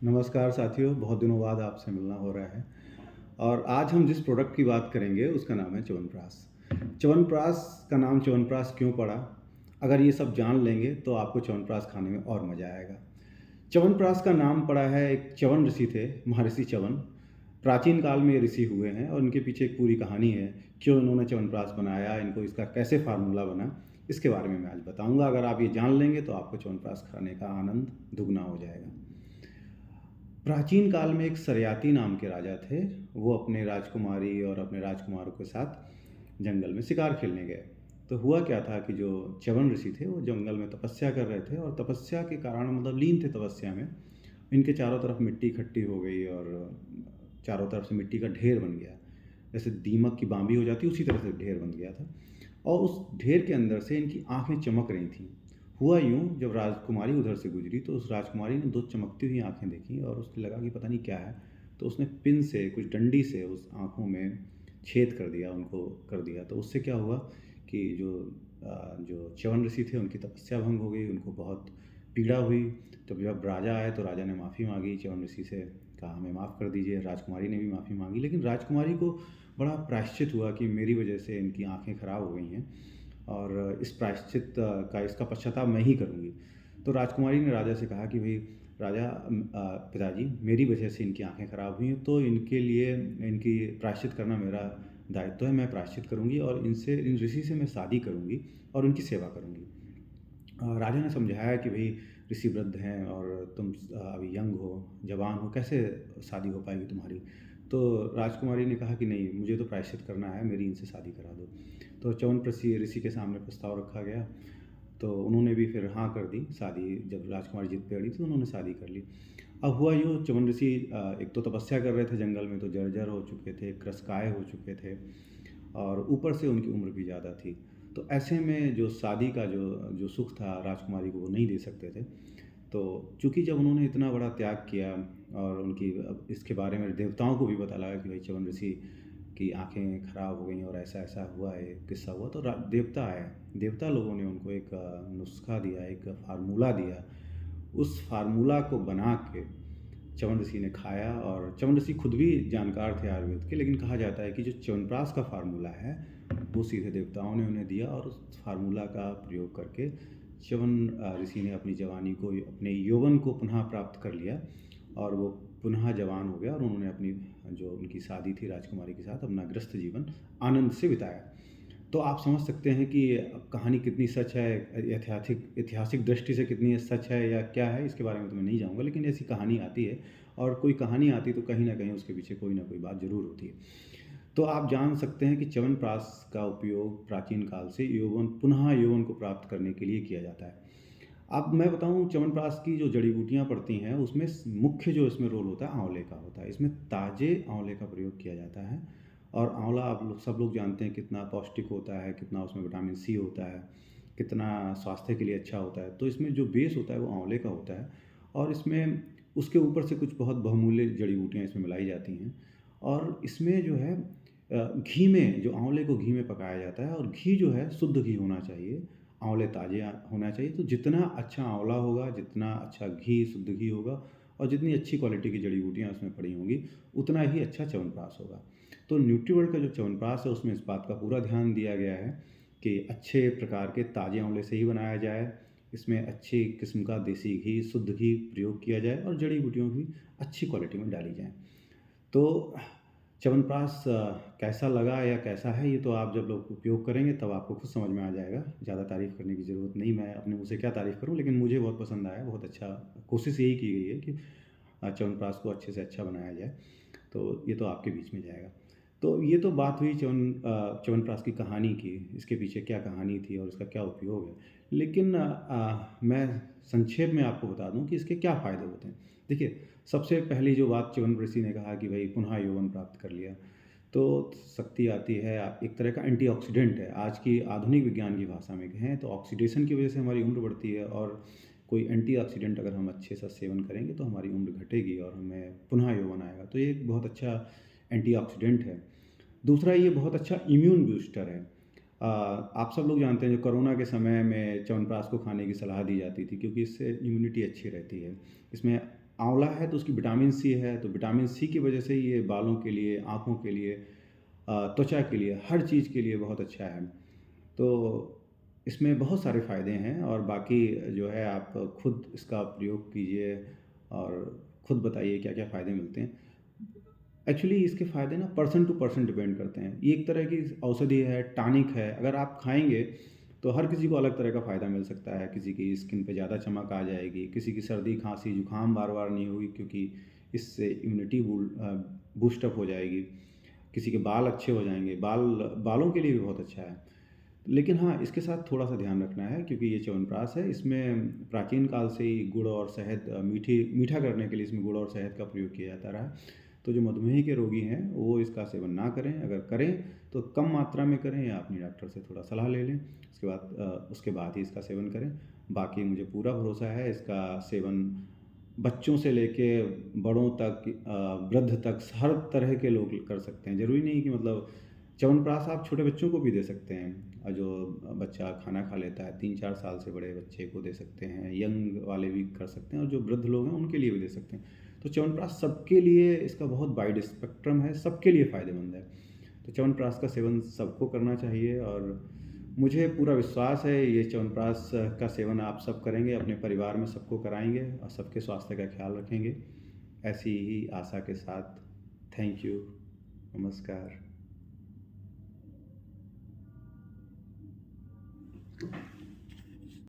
नमस्कार साथियों, बहुत दिनों बाद आपसे मिलना हो रहा है और आज हम जिस प्रोडक्ट की बात करेंगे उसका नाम है च्यवनप्राश। च्यवनप्राश का नाम च्यवनप्राश क्यों पड़ा? अगर ये सब जान लेंगे तो आपको च्यवनप्राश खाने में और मज़ा आएगा। च्यवनप्राश का नाम पड़ा है, एक च्यवन ऋषि थे, महर्षि च्यवन। प्राचीन काल में ये ऋषि हुए हैं और इनके पीछे एक पूरी कहानी है, क्यों इन्होंने च्यवनप्राश बनाया, इनको इसका कैसे फार्मूला बना, इसके बारे में मैं आज बताऊँगा। अगर आप ये जान लेंगे तो आपको च्यवनप्राश खाने का आनंद दुगना हो जाएगा। प्राचीन काल में एक सरयाती नाम के राजा थे। वो अपने राजकुमारी और अपने राजकुमारों के साथ जंगल में शिकार खेलने गए। तो हुआ क्या था कि जो च्यवन ऋषि थे वो जंगल में तपस्या कर रहे थे और तपस्या के कारण मतलब लीन थे तपस्या में। इनके चारों तरफ मिट्टी इकट्ठी हो गई और चारों तरफ से मिट्टी का ढेर बन गया। जैसे दीमक की बाँबी हो जाती है उसी तरह से ढेर बन गया था और उस ढेर के अंदर से इनकी आँखें चमक रही थीं। हुआ यूँ, जब राजकुमारी उधर से गुजरी तो उस राजकुमारी ने 2 चमकती हुई आँखें देखी और उसे लगा कि पता नहीं क्या है। तो उसने पिन से, कुछ डंडी से उस आँखों में छेद कर दिया, उनको कर दिया। तो उससे क्या हुआ कि जो च्यवन ऋषि थे उनकी तपस्या भंग हो गई, उनको बहुत पीड़ा हुई। तो जब राजा आए तो राजा ने माफ़ी माँगी च्यवन ऋषि से, कहा हमें माफ़ कर दीजिए। राजकुमारी ने भी माफ़ी माँगी, लेकिन राजकुमारी को बड़ा प्रायश्चित हुआ कि मेरी वजह से इनकी आँखें खराब हो गई हैं और इस प्रायश्चित का इसका पश्चाताप मैं ही करूँगी। तो राजकुमारी ने राजा से कहा कि भई राजा, पिताजी, मेरी वजह से इनकी आँखें खराब हुई हैं तो इनके लिए इनकी प्रायश्चित करना मेरा दायित्व है। मैं प्रायश्चित करूँगी और इन ऋषि से मैं शादी करूँगी और उनकी सेवा करूँगी। राजा ने समझाया कि भई ऋषि वृद्ध हैं और तुम अभी यंग हो, जवान हो, कैसे शादी हो पाएगी तुम्हारी? तो राजकुमारी ने कहा कि नहीं, मुझे तो प्रायश्चित करना है, मेरी इनसे शादी करा दो। तो च्यवन ऋषि के सामने प्रस्ताव रखा गया, तो उन्होंने भी फिर हाँ कर दी शादी। जब राजकुमारी जिद पे अड़ी तो उन्होंने शादी कर ली। अब हुआ यूँ, च्यवन ऋषि एक तो तपस्या कर रहे थे जंगल में, तो जर्जर हो चुके थे, क्रशकाय हो चुके थे और ऊपर से उनकी उम्र भी ज़्यादा थी। तो ऐसे में जो शादी का जो जो सुख था राजकुमारी को वो नहीं दे सकते थे। तो चूँकि जब उन्होंने इतना बड़ा त्याग किया और उनकी अब इसके बारे में देवताओं को भी पता लगा कि भाई च्यवन ऋषि की आँखें खराब हो गई और ऐसा-ऐसा हुआ है, किस्सा हुआ, तो देवता आए। देवता लोगों ने उनको एक नुस्खा दिया, एक फ़ार्मूला दिया। उस फ़ार्मूला को बना के च्यवन ऋषि ने खाया और च्यवन ऋषि खुद भी जानकार थे आयुर्वेद के, लेकिन कहा जाता है कि जो च्यवनप्राश का फ़ार्मूला है, वो सीधे देवताओं ने उन्हें दिया और उस फ़ार्मूला का प्रयोग करके च्यवन ऋषि ने अपनी जवानी को, अपने यौवन को पुनः प्राप्त कर लिया और वो पुनः जवान हो गया और उन्होंने अपनी जो उनकी शादी थी राजकुमारी के साथ, अपना गृहस्थ जीवन आनंद से बिताया। तो आप समझ सकते हैं कि कहानी कितनी सच है, ऐतिहासिक दृष्टि से कितनी सच है या क्या है, इसके बारे में तो मैं नहीं जाऊँगा, लेकिन ऐसी कहानी आती है और कोई कहानी आती तो कहीं न कहीं उसके पीछे कोई न कोई बात ज़रूर होती है। तो आप जान सकते हैं कि च्यवनप्राश का उपयोग प्राचीन काल से पुनः यौवन को प्राप्त करने के लिए किया जाता है। अब मैं बताऊँ, च्यवनप्राश की जो जड़ी-बूटियाँ पड़ती हैं उसमें मुख्य जो इसमें रोल होता है आँवले का होता है। इसमें ताज़े आँवले का प्रयोग किया जाता है और आँवला आप लोग सब लोग जानते हैं कितना पौष्टिक होता है, कितना उसमें विटामिन सी होता है, कितना स्वास्थ्य के लिए अच्छा होता है। तो इसमें जो बेस होता है वो आँवले का होता है और इसमें उसके ऊपर से कुछ बहुत बहुमूल्य जड़ी-बूटियाँ इसमें मिलाई जाती हैं और इसमें जो है घी में, जो आँवले को घी में पकाया जाता है और घी जो है शुद्ध घी होना चाहिए, आँवले ताज़े होना चाहिए। तो जितना अच्छा आँवला होगा, जितना अच्छा घी, शुद्ध घी होगा और जितनी अच्छी क्वालिटी की जड़ी-बूटियाँ उसमें पड़ी होंगी, उतना ही अच्छा च्यवनप्राश होगा। तो न्यूट्रीवर्ल्ड का जो च्यवनप्राश है उसमें इस बात का पूरा ध्यान दिया गया है कि अच्छे प्रकार के ताज़े आँवले से ही बनाया जाए। इसमें अच्छी किस्म का देसी घी, शुद्ध घी प्रयोग किया जाए और जड़ी-बूटियों भी अच्छी क्वालिटी में डाली जाएँ। तो च्यवनप्राश कैसा लगा या कैसा है, ये तो आप जब लोग उपयोग करेंगे तब आपको खुद समझ में आ जाएगा। ज़्यादा तारीफ़ करने की ज़रूरत नहीं, मैं अपने मुँह से क्या तारीफ़ करूँ, लेकिन मुझे बहुत पसंद आया, बहुत अच्छा। कोशिश यही की गई है कि च्यवनप्राश को अच्छे से अच्छा बनाया जाए। तो ये तो आपके बीच में जाएगा। तो ये तो बात हुई च्यवनप्राश की कहानी की, इसके पीछे क्या कहानी थी और इसका क्या उपयोग है। लेकिन मैं संक्षेप में आपको बता दूँ कि इसके क्या फ़ायदे होते हैं। देखिए, सबसे पहली जो बात च्यवन ऋषि ने कहा कि भई पुनः यौवन प्राप्त कर लिया, तो शक्ति आती है, एक तरह का एंटीऑक्सीडेंट है। आज की आधुनिक विज्ञान की भाषा में कहें तो ऑक्सीडेशन की वजह से हमारी उम्र बढ़ती है और कोई एंटीऑक्सीडेंट अगर हम अच्छे से सेवन करेंगे तो हमारी उम्र घटेगी और हमें पुनः यौवन आएगा। तो ये एक बहुत अच्छा एंटीऑक्सीडेंट है। दूसरा, ये बहुत अच्छा इम्यून बूस्टर है। आप सब लोग जानते हैं जो कोरोना के समय में च्यवनप्राश को खाने की सलाह दी जाती थी क्योंकि इससे इम्यूनिटी अच्छी रहती है। इसमें आंवला है तो उसकी विटामिन सी है, तो विटामिन सी की वजह से ये बालों के लिए, आँखों के लिए, त्वचा के लिए, हर चीज़ के लिए बहुत अच्छा है। तो इसमें बहुत सारे फ़ायदे हैं और बाकी जो है आप खुद इसका प्रयोग कीजिए और खुद बताइए क्या-क्या फ़ायदे मिलते हैं। एक्चुअली इसके फ़ायदे ना पर्सन टू पर्सन डिपेंड करते हैं। ये एक तरह की औषधि है, टॉनिक है, अगर आप खाएँगे तो हर किसी को अलग तरह का फ़ायदा मिल सकता है। किसी की स्किन पे ज़्यादा चमक आ जाएगी, किसी की सर्दी, खाँसी, जुकाम बार-बार नहीं होगी क्योंकि इससे इम्यूनिटी बूस्ट अप हो जाएगी। किसी के बाल अच्छे हो जाएँगे, बालों के लिए भी बहुत अच्छा है। लेकिन हाँ, इसके साथ थोड़ा-सा ध्यान रखना है क्योंकि ये च्यवनप्राश है, इसमें प्राचीन काल से ही गुड़ और शहद मीठा करने के लिए इसमें गुड़ और शहद का प्रयोग किया जाता रहा है। तो जो मधुमेह के रोगी हैं, वो इसका सेवन ना करें, अगर करें तो कम मात्रा में करें या अपने डॉक्टर से थोड़ा सलाह ले लें। उसके बाद ही इसका सेवन करें। बाकी मुझे पूरा भरोसा है इसका सेवन बच्चों से लेके बड़ों तक, वृद्ध तक हर तरह के लोग कर सकते हैं। ज़रूरी नहीं कि मतलब च्यवनप्राश आप छोटे बच्चों को भी दे सकते हैं। जो बच्चा खाना खा लेता है 3-4 साल से बड़े बच्चे को दे सकते हैं, यंग वाले भी कर सकते हैं और जो वृद्ध लोग हैं उनके लिए भी दे सकते हैं। तो च्यवनप्राश सबके लिए, इसका बहुत वाइड स्पेक्ट्रम है, सबके लिए फ़ायदेमंद है। तो च्यवनप्राश का सेवन सबको करना चाहिए और मुझे पूरा विश्वास है ये च्यवनप्राश का सेवन आप सब करेंगे, अपने परिवार में सबको कराएँगे और सबके स्वास्थ्य का ख्याल रखेंगे। ऐसी ही आशा के साथ थैंक यू, नमस्कार।